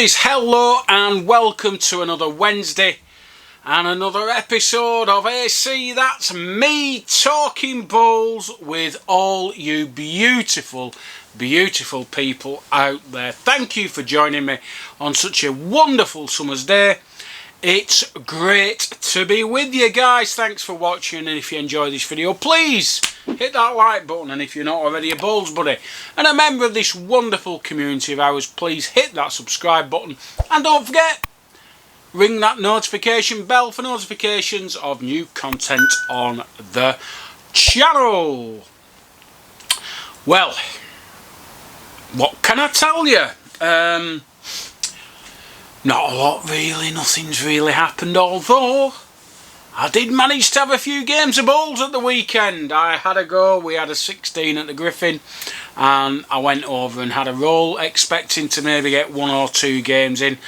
Bullies, hello and welcome to another Wednesday and another episode of AC. That's me talking bulls with all you beautiful people out there. Thank you for joining me on such a wonderful summer's day. It's great to be with you guys. Thanks for watching, and if you enjoy this video, please hit that like button, and if you're not already a Bulls buddy and a member of this wonderful community of ours, please hit that subscribe button, and don't forget, ring that notification bell for notifications of new content on the channel. Well, what can I tell you? Not a lot really, nothing's really happened, although I did manage to have a few games of Bulls at the weekend. I had a go, we had a 16 at the Griffin, and I went over and had a roll, expecting to maybe get 1 or 2 games in.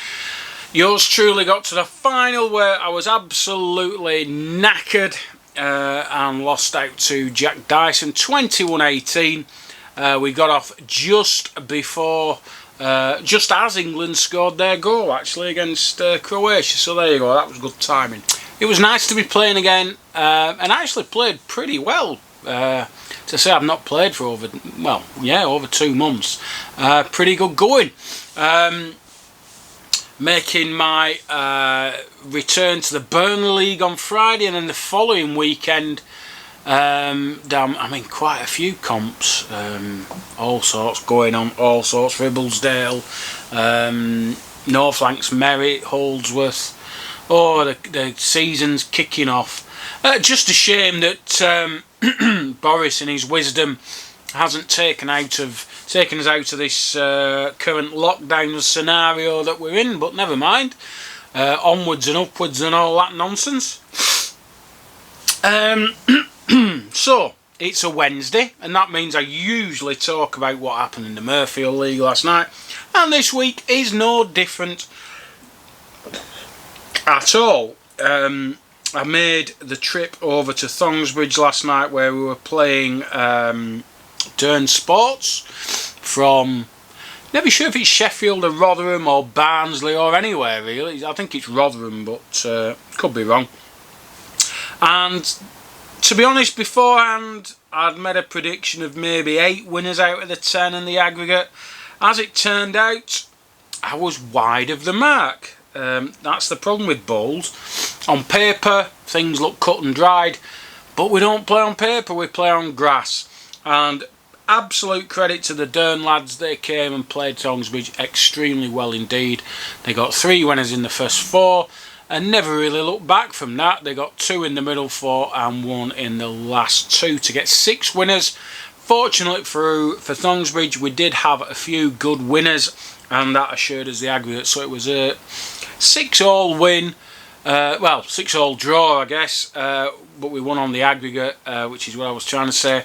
Yours truly got to the final where I was absolutely knackered and lost out to Jackson 21-18. We got off just before, just as England scored their goal actually against Croatia, so there you go, that was good timing. It was nice to be playing again, and I actually played pretty well. To say I've not played for over 2 months. Pretty good going. Making my return to the Burnley League on Friday, and then the following weekend, I'm in quite a few comps, all sorts going on, all sorts, Ribblesdale, North Lancs, Merritt, Holdsworth. Oh, the season's kicking off. Just a shame that Boris, in his wisdom, hasn't taken us out of this current lockdown scenario that we're in. But never mind. Onwards and upwards and all that nonsense. So it's a Wednesday, and that means I usually talk about what happened in the Murfield League last night, and this week is no different at all. I made the trip over to Thongsbridge last night, where we were playing Dern Sports from, never sure if it's Sheffield or Rotherham or Barnsley or anywhere really. I think it's Rotherham, but could be wrong. And to be honest, beforehand I'd made a prediction of maybe 8 winners out of the 10 in the aggregate. As it turned out, I was wide of the mark. That's the problem with Bulls. On paper things look cut and dried, but we don't play on paper, we play on grass. And absolute credit to the Dern lads, they came and played Thongsbridge extremely well indeed. They got 3 winners in the first 4 and never really looked back from that. They got 2 in the middle 4 and 1 in the last 2 to get 6 winners. Fortunately for Thongsbridge, we did have a few good winners, and that assured us the aggregate. So it was a 6-all win, 6-all draw I guess, but we won on the aggregate, which is what I was trying to say.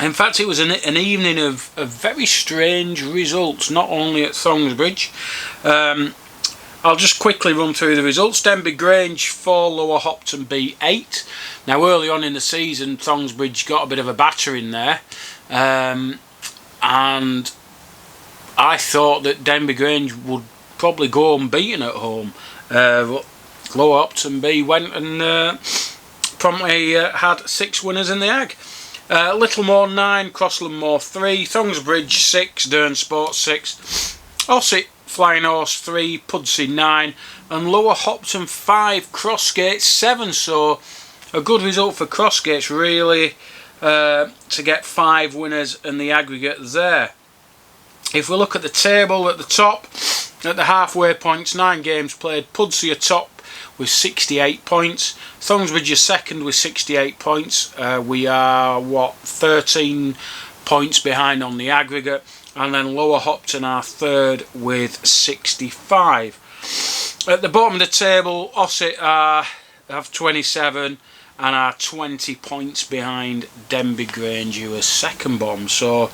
In fact, it was an evening of very strange results, not only at Thongsbridge. I'll just quickly run through the results. Denby Grange 4, Lower Hopton beat 8. Now early on in the season, Thongsbridge got a bit of a battering there, and I thought that Denby Grange would probably go unbeaten at home. But Lower Hopton B went and promptly had 6 winners in the Ag. Littlemore 9, Crosslandmore 3, Thongsbridge 6, Dern Sports 6, Ossett Flying Horse 3, Pudsey 9, and Lower Hopton 5, Crossgate 7. So a good result for Crossgates really, to get 5 winners in the aggregate there. If we look at the table at the top, at the halfway points, 9 games played, Pudsey are top with 68 points, Thongsbridge are second with 68 points. We are 13 points behind on the aggregate, and then Lower Hopton are third with 65. At the bottom of the table, Ossett have 27 and are 20 points behind Denby Grange, who are second bottom. So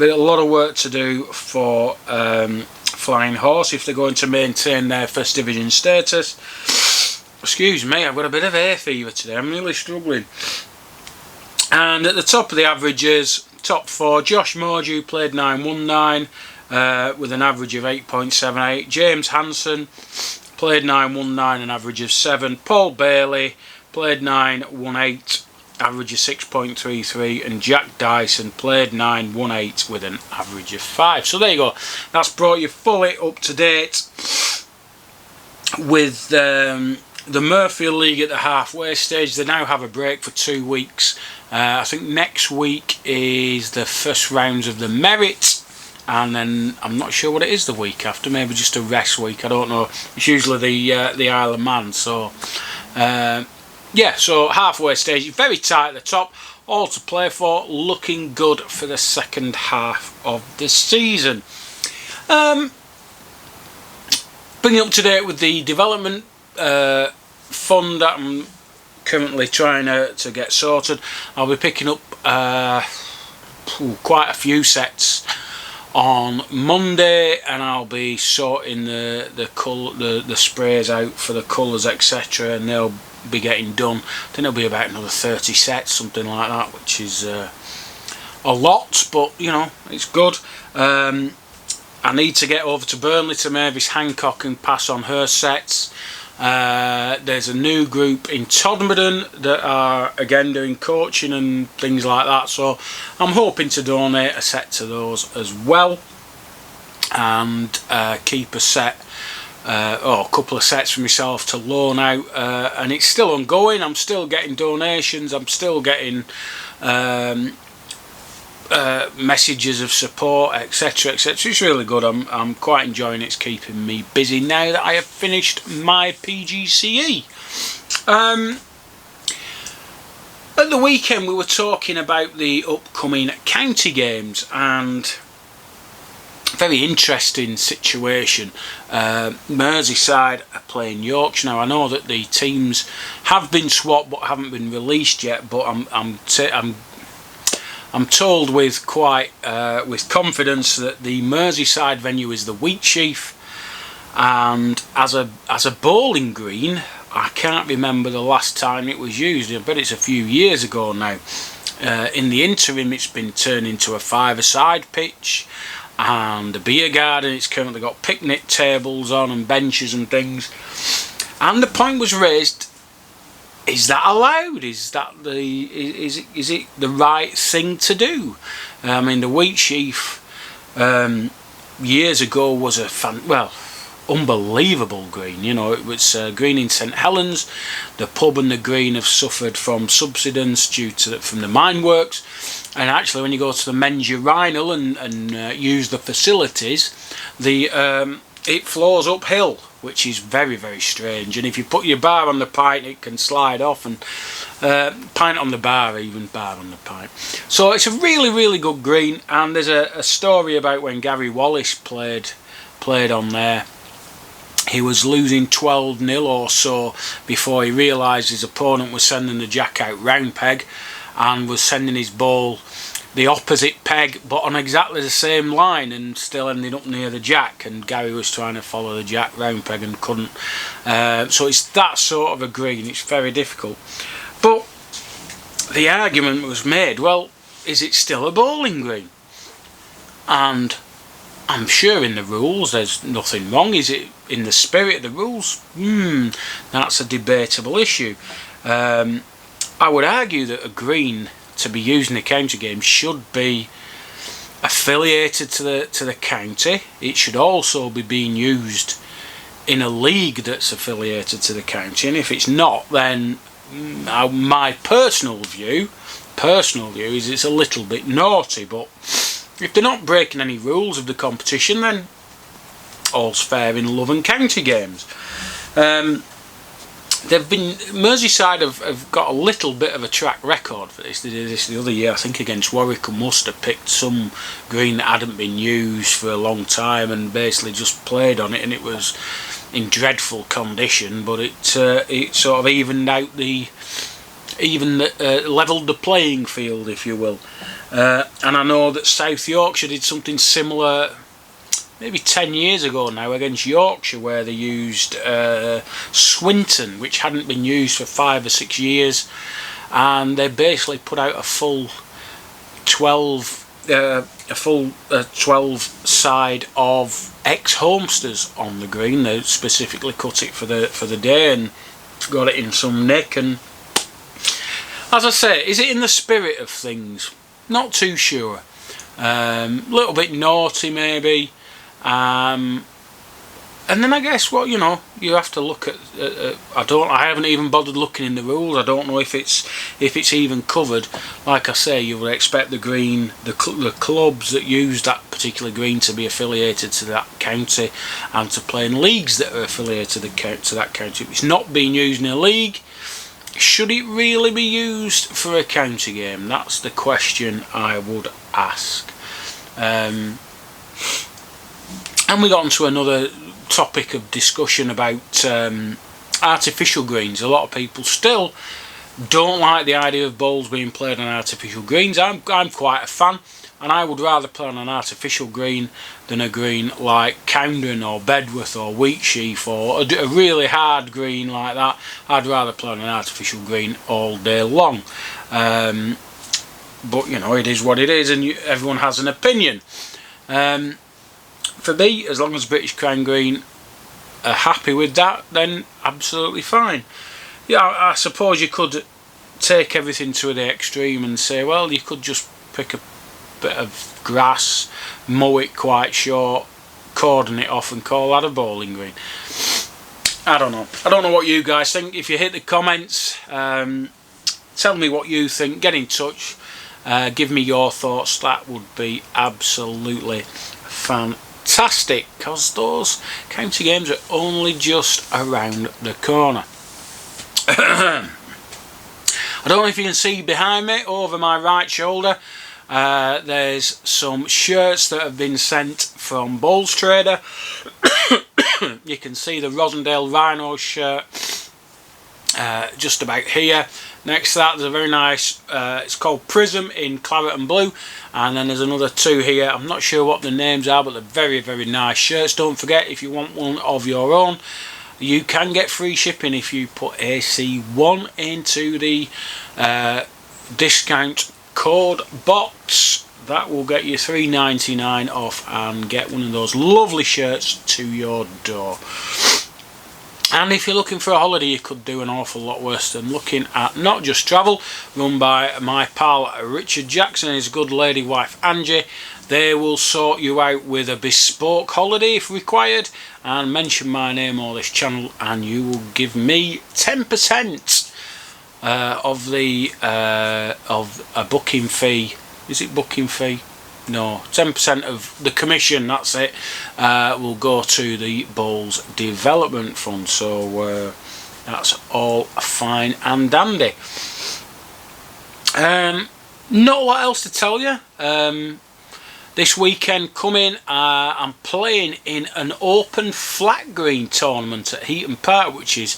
a lot of work to do for Flying Horse if they're going to maintain their first division status. Excuse me, I've got a bit of hay fever today, I'm really struggling. And at the top of the averages, top 4, Josh Mordew played 9, won 9, with an average of 8.78. James Hansen played 9, won 9, an average of 7. Paul Bailey played 9, won 8, average of 6.33, and Jack Dyson played 9, won 8 with an average of 5. So there you go. That's brought you fully up to date with the Murfield League at the halfway stage. They now have a break for 2 weeks. I think next week is the first rounds of the Merit, and then I'm not sure what it is the week after. Maybe just a rest week. I don't know. It's usually the Isle of Man. So yeah. So halfway stage, very tight at the top. All to play for. Looking good for the second half of the season. Bringing up to date with the development fund that I'm currently trying to get sorted. I'll be picking up quite a few sets on Monday, and I'll be sorting the sprays out for the colours, etc., and they'll be getting done. I think there'll be about another 30 sets, something like that, which is a lot, but you know, it's good. I need to get over to Burnley to Mavis Hancock and pass on her sets. There's a new group in Todmorden that are again doing coaching and things like that, so I'm hoping to donate a set to those as well, and keep a set or a couple of sets for myself to loan out, and it's still ongoing. I'm still getting donations, I'm still getting messages of support, etc, etc. It's really good. I'm quite enjoying it. It's keeping me busy now that I have finished my PGCE. At the weekend we were talking about the upcoming county games, and very interesting situation. Merseyside are playing Yorkshire now. I know that the teams have been swapped but haven't been released yet, but I'm told with quite with confidence that the Merseyside venue is the Wheatsheaf, and as a bowling green, I can't remember the last time it was used. I bet it's a few years ago now. In the interim, it's been turned into a five-a-side pitch and a beer garden. It's currently got picnic tables on and benches and things. And the point was raised: is that allowed? Is it the right thing to do? I mean, the Wheatsheaf years ago was a unbelievable green. You know, it was green in St Helens. The pub and the green have suffered from subsidence from the mine works, and actually when you go to the men's urinal and use the facilities, it flows uphill, which is very, very strange. And if you put your bar on the pint, it can slide off, and pint on the bar, even bar on the pint. So it's a really, really good green. And there's a story about when Gary Wallace played on there. He was losing 12-0 or so before he realised his opponent was sending the jack out round peg and was sending his ball the opposite peg but on exactly the same line, and still ended up near the jack, and Gary was trying to follow the jack round peg and couldn't. So it's that sort of a green. It's very difficult. But the argument was made, well, is it still a bowling green? And I'm sure in the rules there's nothing wrong. Is it in the spirit of the rules? That's a debatable issue. I would argue that a green to be used in a county game should be affiliated to the county. It should also be being used in a league that's affiliated to the county, and if it's not, then my personal view is it's a little bit naughty. But if they're not breaking any rules of the competition, then all's fair in love and county games. Merseyside have got a little bit of a track record for this. They did this the other year, I think against Warwick and Worcester. Picked some green that hadn't been used for a long time and basically just played on it, and it was in dreadful condition, but it sort of evened out levelled the playing field, if you will. And I know that South Yorkshire did something similar maybe 10 years ago now against Yorkshire, where they used Swinton, which hadn't been used for 5 or 6 years, and they basically put out a full 12 a full 12 side of ex-homesters on the green. They specifically cut it for the day and got it in some nick. And as I say, is it in the spirit of things? Not too sure. Little bit naughty maybe. And then I guess what you have to look at. I haven't even bothered looking in the rules. I don't know if it's even covered. Like I say, you would expect the green, the clubs that use that particular green to be affiliated to that county and to play in leagues that are affiliated to that county. If it's not being used in a league, should it really be used for a county game? That's the question I would ask. And we got onto another topic of discussion about artificial greens. A lot of people still don't like the idea of bowls being played on artificial greens. I'm quite a fan, and I would rather play on an artificial green than a green like Camden or Bedworth or Wheatsheaf or a really hard green like that. I'd rather play on an artificial green all day long. But it is what it is, and everyone has an opinion. For me, as long as British Crown Green are happy with that, then absolutely fine. Yeah, I suppose you could take everything to the extreme and say, well, you could just pick a bit of grass, mow it quite short, cordon it off and call that a bowling green. I don't know. I don't know what you guys think. If you hit the comments, tell me what you think. Get in touch. Give me your thoughts. That would be absolutely fantastic, because those county games are only just around the corner. I don't know if you can see behind me, over my right shoulder, there's some shirts that have been sent from Bowls Trader. You can see the Rosendale Rhino shirt just about here. Next to that, there's a very nice, it's called Prism in claret and blue, and then there's another two here. I'm not sure what the names are, but they're very, very nice shirts. Don't forget, if you want one of your own, you can get free shipping if you put AC1 into the discount code box. That will get you $3.99 off and get one of those lovely shirts to your door. And if you're looking for a holiday, you could do an awful lot worse than looking at Not Just Travel, run by my pal Richard.Jackson and his good lady wife Angie. They will sort you out with a bespoke holiday if required, and mention my name or this channel and you will give me 10% of a booking fee. Is it booking fee? No, 10% of the commission, that's it, will go to the Bowls Development Fund. So that's all fine and dandy. Not a lot else to tell you. This weekend coming, I'm playing in an open flat green tournament at Heaton Park, which is,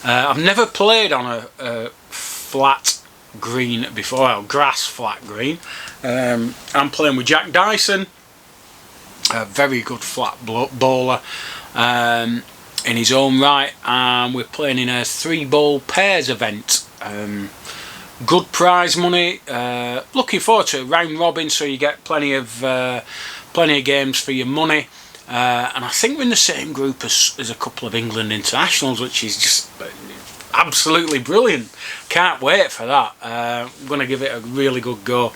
I've never played on a flat green before, well, grass flat green. I'm playing with Jack Dyson, a very good flat bowler in his own right, and we're playing in a 3-bowl pairs event. Good prize money. Looking forward to it. Round robin, so you get plenty of games for your money. And I think we're in the same group as a couple of England internationals, which is just absolutely brilliant. Can't wait for that. I'm going to give it a really good go.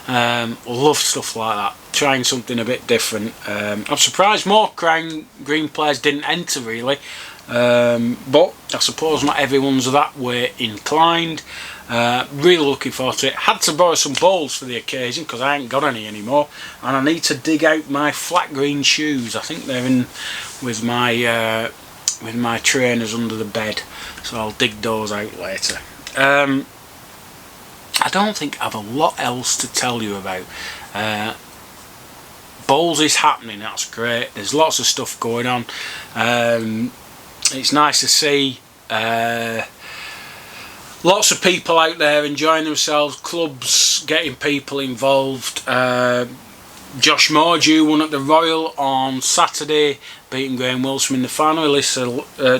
Love stuff like that. Trying something a bit different. I'm surprised more Crown Green players didn't enter, really. But I suppose not everyone's that way inclined. Really looking forward to it. Had to borrow some bowls for the occasion because I ain't got any anymore, and I need to dig out my flat green shoes. I think they're in with my trainers under the bed, so I'll dig those out later. I don't think I have a lot else to tell you about. Bowls is happening, that's great. There's lots of stuff going on. It's nice to see lots of people out there enjoying themselves, clubs getting people involved. Josh Mordew won at the Royal on Saturday, beating Graham Wilson in the final.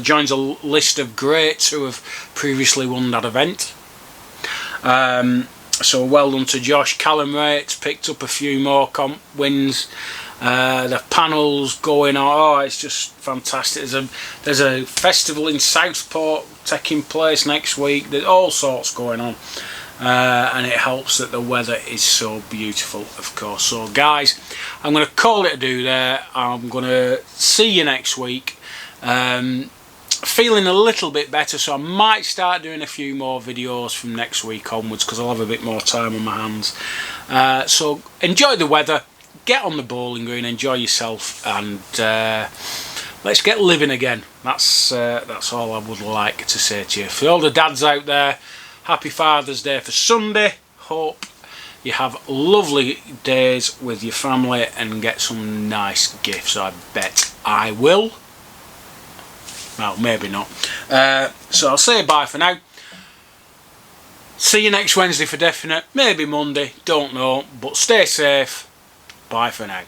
Joins a list of greats who have previously won that event. So well done to Josh. Callum Rates picked up a few more wins. The panels going on. Oh, it's just fantastic. There's a festival in Southport taking place next week. There's all sorts going on. And it helps that the weather is so beautiful, of course. So guys, I'm going to call it a do there. I'm going to see you next week. Feeling a little bit better, so I might start doing a few more videos from next week onwards, because I'll have a bit more time on my hands. So enjoy the weather, get on the bowling green, enjoy yourself, and let's get living again. That's all I would like to say to you. For all the dads out there, happy Father's Day for Sunday. Hope you have lovely days with your family and get some nice gifts. I bet I will. Well, maybe not. So I'll say bye for now. See you next Wednesday for definite. Maybe Monday. Don't know. But stay safe. Bye for now.